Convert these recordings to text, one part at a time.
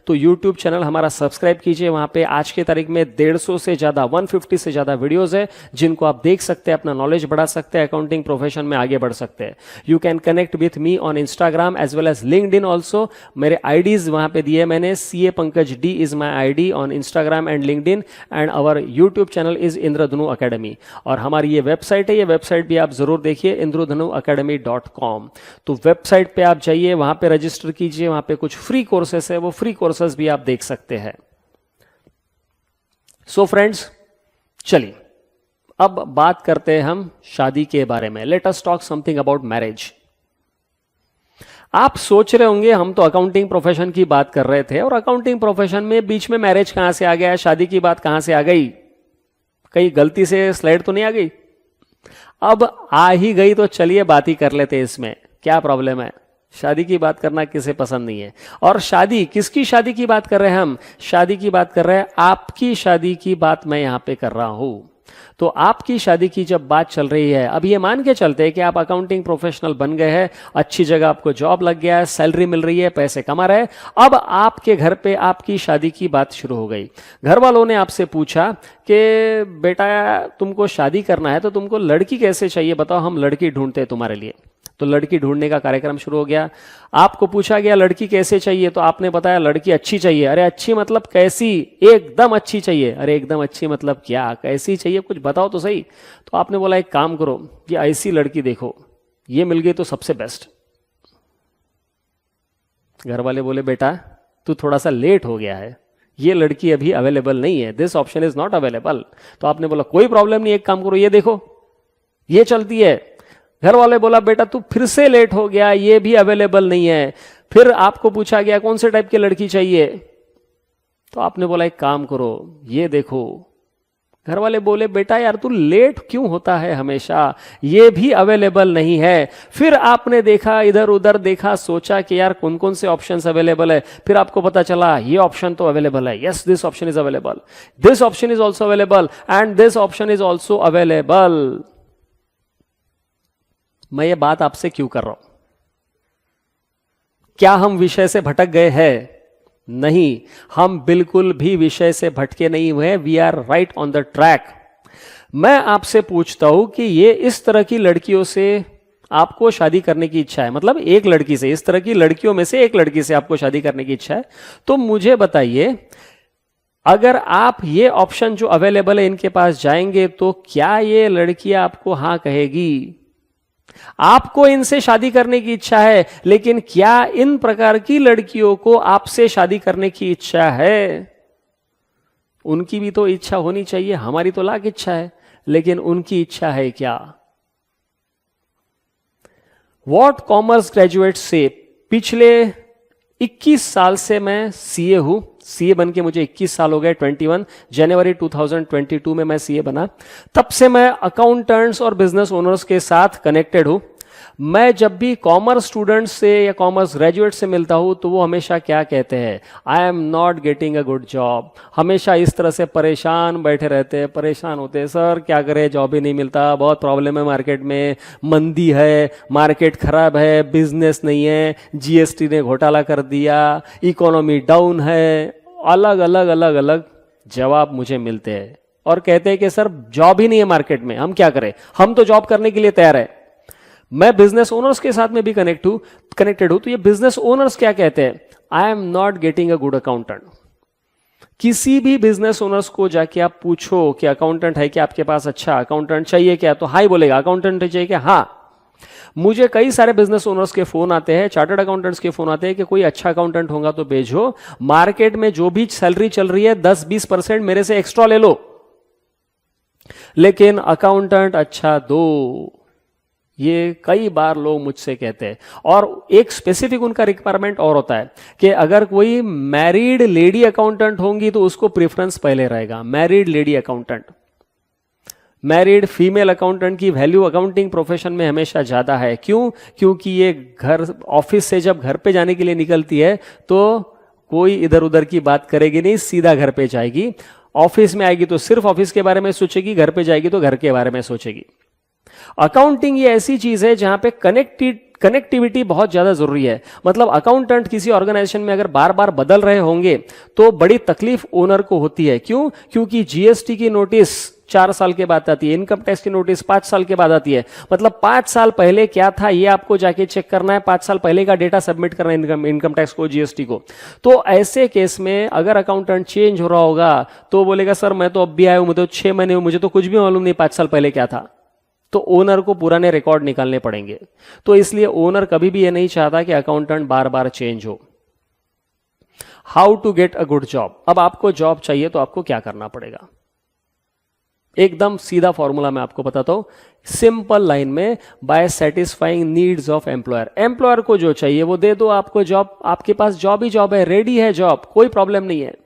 तो YouTube channel हमारा subscribe कीजिए। वहां पे आज के तारीख में 150 से ज़्यादा 150 से ज़्यादा वीडियोज़ है जिनको आप देख सकते हैं, अपना नॉलेज बढ़ा सकते हैं, अकाउंटिंग प्रोफेशन में आगे बढ़ सकते हैं। You can connect with me on Instagram as well as LinkedIn also. मेरे आईडीज वहां पे दिए मैंने, CA Pankaj D is my ID on Instagram and LinkedIn and our YouTube channel is Indradhanu academy. और हमारी ये वेबसाइट है, ये वेबसाइट भी आप जरूर देखिए, indradhanuacademy.com। तो वेबसाइट पे आप जाइए, वहां पे रजिस्टर कीजिए, वहां पे कुछ फ्री कोर्सेस है, वो फ्री कोर्सेस भी आप देख सकते हैं। सो फ्रेंड्स, चलिए अब बात करते हैं हम शादी के बारे में। Let us talk something about marriage. आप सोच रहे होंगे हम तो अकाउंटिंग प्रोफेशन की बात कर रहे थे और अकाउंटिंग प्रोफेशन में बीच में मैरिज कहां से आ गया, शादी की बात कहां से आ गई, कहीं गलती से स्लाइड तो नहीं आ गई? अब आ ही गई तो चलिए बात ही कर लेते हैं, इसमें क्या प्रॉब्लम है? शादी की बात करना किसे पसंद नहीं है? और शादी, किसकी शादी की बात कर रहे हैं हम? शादी की बात कर रहे हैं, आपकी शादी की बात मैं यहां पे कर रहा हूं। तो आपकी शादी की जब बात चल रही है, अब ये मान के चलते हैं कि आप अकाउंटिंग प्रोफेशनल बन गए हैं, अच्छी जगह आपको जॉब लग गया है, सैलरी मिल रही है, पैसे कमा रहे हैं, अब आपके घर पे आपकी शादी की बात शुरू हो गई। घर वालों ने आपसे पूछा कि बेटा तुमको शादी करना है तो तुमको लड़की कैसे चाहिए बताओ, हम लड़की ढूंढते हैं तुम्हारे लिए। तो लड़की ढूंढने का कार्यक्रम शुरू हो गया। आपको पूछा गया लड़की कैसे चाहिए, तो आपने बताया लड़की अच्छी चाहिए। अरे अच्छी मतलब कैसी? एकदम अच्छी चाहिए। अरे एकदम अच्छी मतलब क्या, कैसी चाहिए, कुछ बताओ तो सही। तो आपने बोला एक काम करो, ये ऐसी लड़की देखो, ये मिल गई तो सबसे बेस्ट। घर वाले बोले बेटा तू थोड़ा सा लेट हो गया है, ये लड़की अभी अवेलेबल नहीं है, this option is not available. तो आपने बोला कोई प्रॉब्लम नहीं, एक काम करो, ये देखो, ये चलती है। घर वाले बोला बेटा तू फिर से लेट हो गया, ये भी अवेलेबल नहीं है। फिर आपको पूछा गया कौन से टाइप की लड़की चाहिए, तो आपने बोला एक काम करो, ये देखो। घर वाले बोले बेटा यार तू लेट क्यों होता है हमेशा, ये भी अवेलेबल नहीं है। फिर आपने देखा, इधर उधर देखा, सोचा कि यार कौन कौन से ऑप्शंस अवेलेबल है। फिर आपको पता चला ये ऑप्शन तो अवेलेबल है, yes this option is available, this option is also available and this option is also available. मैं ये बात आपसे क्यों कर रहा हूं? क्या हम विषय से भटक गए हैं? नहीं, हम बिल्कुल भी विषय से भटके नहीं हुए, we are right on the track. मैं आपसे पूछता हूं कि ये इस तरह की लड़कियों से आपको शादी करने की इच्छा है, मतलब एक लड़की से, इस तरह की लड़कियों में से एक लड़की से आपको शादी करने की इच्छा है, तो मुझे बताइए अगर आप ये ऑप्शन जो अवेलेबल है इनके पास जाएंगे तो क्या ये लड़की आपको हां कहेगी? आपको इनसे शादी करने की इच्छा है, लेकिन क्या इन प्रकार की लड़कियों को आपसे शादी करने की इच्छा है? उनकी भी तो इच्छा होनी चाहिए, हमारी तो लाख इच्छा है, लेकिन उनकी इच्छा है क्या? व्हाट कॉमर्स ग्रेजुएट से पिछले 21 साल से मैं सीए हूं, सीए बन के मुझे 21 साल हो गए, 21 जनवरी 2022 में मैं सीए बना। तब से मैं अकाउंटेंट्स और बिजनेस ओनर्स के साथ कनेक्टेड हूं। मैं जब भी कॉमर्स स्टूडेंट्स से या कॉमर्स ग्रेजुएट से मिलता हूं तो वो हमेशा क्या कहते हैं, I am not getting a good job. हमेशा इस तरह से परेशान बैठे रहते हैं, परेशान होते हैं, सर क्या करें, जॉब ही नहीं मिलता, बहुत प्रॉब्लम है मार्केट में, मंदी है, मार्केट खराब है, बिजनेस नहीं है, जीएसटी ने घोटाला कर दिया, इकोनॉमी डाउन है। अलग अलग अलग अलग जवाब मुझे मिलते हैं और कहते हैं कि सर जॉब ही नहीं है मार्केट में, हम क्या करें, हम तो जॉब करने के लिए तैयार है। मैं बिजनेस ओनर्स के साथ में भी कनेक्टेड हूं, तो ये बिजनेस ओनर्स क्या कहते हैं, I am not getting a good accountant. किसी भी बिजनेस ओनर्स को जाके आप पूछो कि अकाउंटेंट है क्या आपके पास, अच्छा अकाउंटेंट चाहिए क्या, तो हाई बोलेगा, अकाउंटेंट चाहिए क्या, हाँ। मुझे कई सारे बिजनेस ओनर्स के फोन आते हैं, चार्टर्ड अकाउंटेंट्स के फोन आते हैं कि कोई अच्छा अकाउंटेंट होगा तो भेजो, मार्केट में जो भी सैलरी चल रही है 10-20% मेरे से एक्स्ट्रा ले लो, लेकिन अकाउंटेंट अच्छा दो। ये कई बार लोग मुझसे कहते हैं। और एक स्पेसिफिक उनका रिक्वायरमेंट और होता है कि अगर कोई मैरिड लेडी अकाउंटेंट होंगी तो उसको प्रेफरेंस पहले रहेगा, married lady accountant. Married female accountant की वैल्यू अकाउंटिंग प्रोफेशन में हमेशा ज्यादा है। क्यों? क्योंकि ये घर, ऑफिस से जब घर पे जाने के लिए निकलती है तो कोई इधर उधर की बात करेगी नहीं, सीधा घर पे जाएगी। ऑफिस में आएगी तो सिर्फ ऑफिस के बारे में सोचेगी, घर पे जाएगी तो घर के बारे में सोचेगी। अकाउंटिंग ये ऐसी चीज है जहां पे कनेक्टिविटी बहुत ज्यादा जरूरी है। मतलब अकाउंटेंट किसी ऑर्गेनाइजेशन में अगर बार बार बदल रहे होंगे तो बड़ी तकलीफ ओनर को होती है। क्यों? क्योंकि जीएसटी की नोटिस 4 साल के बाद आती है, इनकम टैक्स की नोटिस 5 साल के बाद आती है। मतलब 5 साल पहले क्या था ये आपको जाके चेक करना है, 5 साल पहले का डेटा सबमिट करना है इनकम टैक्स को, जीएसटी को। तो ऐसे केस में अगर अकाउंटेंट चेंज हो रहा होगा तो बोलेगा सर मैं तो अब भी आया हूं, मुझे तो 6 महीने हुए, मुझे तो कुछ भी मालूम नहीं 5 साल पहले क्या था। तो ओनर को पुराने रिकॉर्ड निकालने पड़ेंगे। तो इसलिए ओनर कभी भी ये नहीं चाहता कि अकाउंटेंट बार बार चेंज हो। How to get a good job. अब आपको जॉब चाहिए तो आपको क्या करना पड़ेगा? एकदम सीधा फॉर्मूला मैं आपको बताता हूं, सिंपल लाइन में, by satisfying needs of employer. Employer को जो चाहिए वो दे दो आपको जॉब, आपके पास जॉब ही जॉब है, रेडी है जॉब, कोई प्रॉब्लम नहीं है।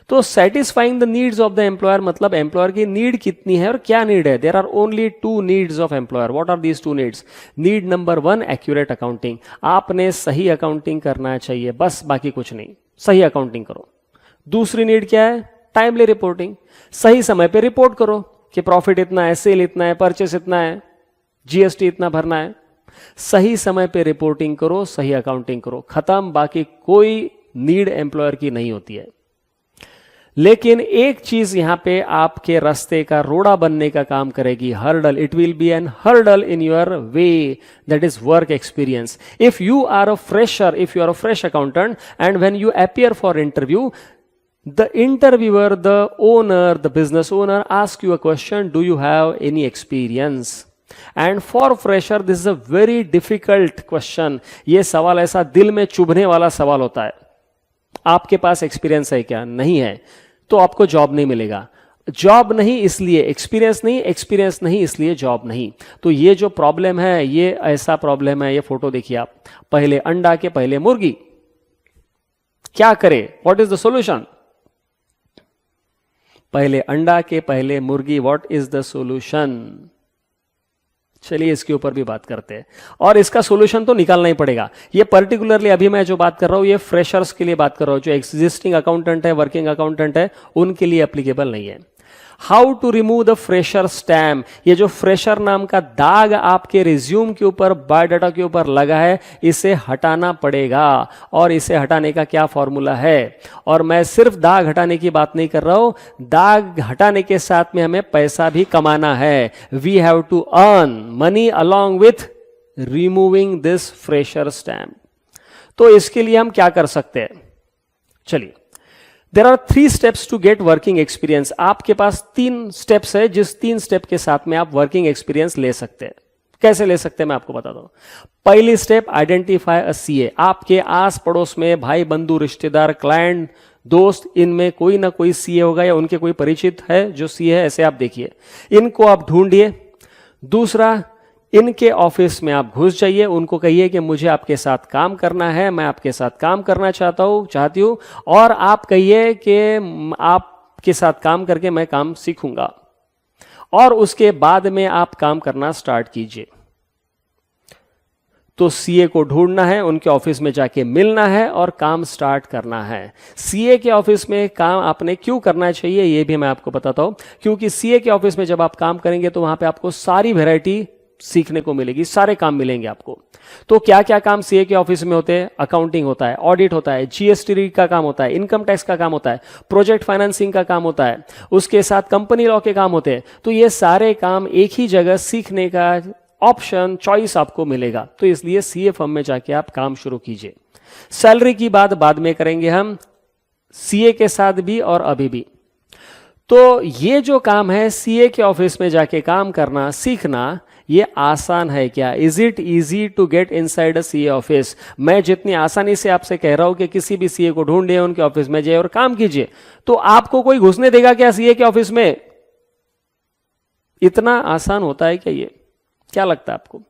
तो satisfying the needs of the employer मतलब एम्प्लॉयर की नीड कितनी है और क्या नीड है। There are only 2 needs of employer. What are these 2 needs? Need number 1 accurate accounting, आपने सही अकाउंटिंग करना चाहिए, बस बाकी कुछ नहीं, सही अकाउंटिंग करो। दूसरी नीड क्या है? टाइमली रिपोर्टिंग, सही समय पे रिपोर्ट करो कि प्रॉफिट इतना है, सेल इतना है, परचेस इतना है, जीएसटी इतना भरना है। सही समय पे रिपोर्टिंग करो, सही अकाउंटिंग करो, खत्म। बाकी कोई नीड एम्प्लॉयर की नहीं होती है। लेकिन एक चीज यहां पे आपके रास्ते का रोड़ा बनने का काम करेगी, hurdle. It will be an hurdle in your way, that is work experience. If you are a fresher, if you are a fresh accountant and when you appear for interview, the interviewer, the owner, the business owner ask you a question, do you have any experience? And for fresher this is a very difficult question. ये सवाल ऐसा दिल में चुभने वाला सवाल होता है। आपके पास एक्सपीरियंस है क्या? नहीं है, तो आपको जॉब नहीं मिलेगा। जॉब नहीं इसलिए एक्सपीरियंस नहीं, एक्सपीरियंस नहीं इसलिए जॉब नहीं। तो ये जो प्रॉब्लम है ये ऐसा प्रॉब्लम है। ये फोटो देखिए आप, पहले अंडा के पहले मुर्गी, क्या करे? What is the solution? पहले अंडा के पहले मुर्गी, व्हाट इज द सॉल्यूशन? चलिए इसके ऊपर भी बात करते हैं, और इसका सॉल्यूशन तो निकालना ही पड़ेगा। ये पर्टिकुलरली अभी मैं जो बात कर रहा हूं ये फ्रेशर्स के लिए बात कर रहा हूं, जो एग्जिस्टिंग अकाउंटेंट है, वर्किंग अकाउंटेंट है, उनके लिए एप्लीकेबल नहीं है। How to remove the fresher stamp. ये जो फ्रेशर नाम का दाग आपके रिज्यूम के ऊपर, बायोडाटा के ऊपर लगा है, इसे हटाना पड़ेगा। और इसे हटाने का क्या फॉर्मूला है? और मैं सिर्फ दाग हटाने की बात नहीं कर रहा हूं, दाग हटाने के साथ में हमें पैसा भी कमाना है। We have to earn money along with removing this fresher stamp. तो इसके लिए हम क्या कर सकते हैं? चलिए, there are 3 steps to get working experience. आपके पास 3 स्टेप्स है, जिस 3 स्टेप के साथ में आप वर्किंग एक्सपीरियंस ले सकते हैं। कैसे ले सकते हैं मैं आपको बताता हूं। पहली स्टेप, आइडेंटिफाई अ सीए। आपके आस पड़ोस में भाई बंधु रिश्तेदार क्लाइंट दोस्त, इनमें कोई ना कोई सीए होगा या उनके कोई परिचित है जो सीए है, ऐसे आप देखिए, इनको आप ढूंढिए। दूसरा, इनके ऑफिस में आप घुस जाइए, उनको कहिए कि मुझे आपके साथ काम करना है, मैं आपके साथ काम करना चाहती हूं, और आप कहिए कि आपके साथ काम करके मैं काम सीखूंगा। और उसके बाद में आप काम करना स्टार्ट कीजिए। तो सीए को ढूंढना है, उनके ऑफिस में जाके मिलना है और काम स्टार्ट करना है। सीए के ऑफिस में काम आपने क्यों करना चाहिए ये भी मैं आपको बताता हूं। क्योंकि सीए के ऑफिस में जब आप काम करेंगे तो वहां पे आपको सारी वैरायटी सीखने को मिलेगी, सारे काम मिलेंगे आपको। तो क्या क्या काम सीए के ऑफिस में होते हैं? अकाउंटिंग होता है, ऑडिट होता है, जीएसटी का काम होता है, इनकम टैक्स का काम होता है, प्रोजेक्ट फाइनेंसिंग का काम होता है, उसके साथ कंपनी लॉ के काम होते हैं। तो ये सारे काम एक ही जगह सीखने का ऑप्शन, चॉइस आपको मिलेगा। तो इसलिए सीए फर्म में जाके आप काम शुरू कीजिए। सैलरी की बात बाद में करेंगे हम, सीए के साथ भी और अभी भी। तो ये जो काम है सीए के ऑफिस में जाके काम करना, सीखना, ये आसान है क्या? Is it easy to get inside a CA office? मैं जितनी आसानी से आपसे कह रहा हूं कि किसी भी सीए को ढूंढिए, उनके ऑफिस में जाइए और काम कीजिए, तो आपको कोई घुसने देगा क्या सीए के ऑफिस में? इतना आसान होता है क्या ये? क्या लगता है आपको?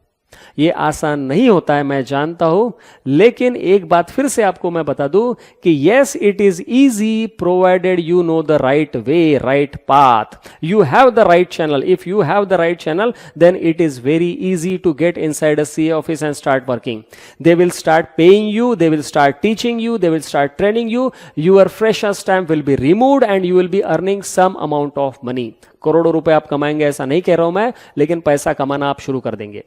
ये आसान नहीं होता है, मैं जानता हूं, लेकिन एक बात फिर से आपको मैं बता दूं कि yes it is easy provided you know the right way, right path, you have the right channel. If you have the right channel, then it is very easy to get inside a CA office and start working. They will start paying you, they will start teaching you, they will start training you, your fresher stamp will be removed and you will be earning some amount of money. करोड़ों रुपए आप कमाएंगे ऐसा नहीं कह रहा हूं मैं, लेकिन पैसा कमाना आप शुरू कर देंगे।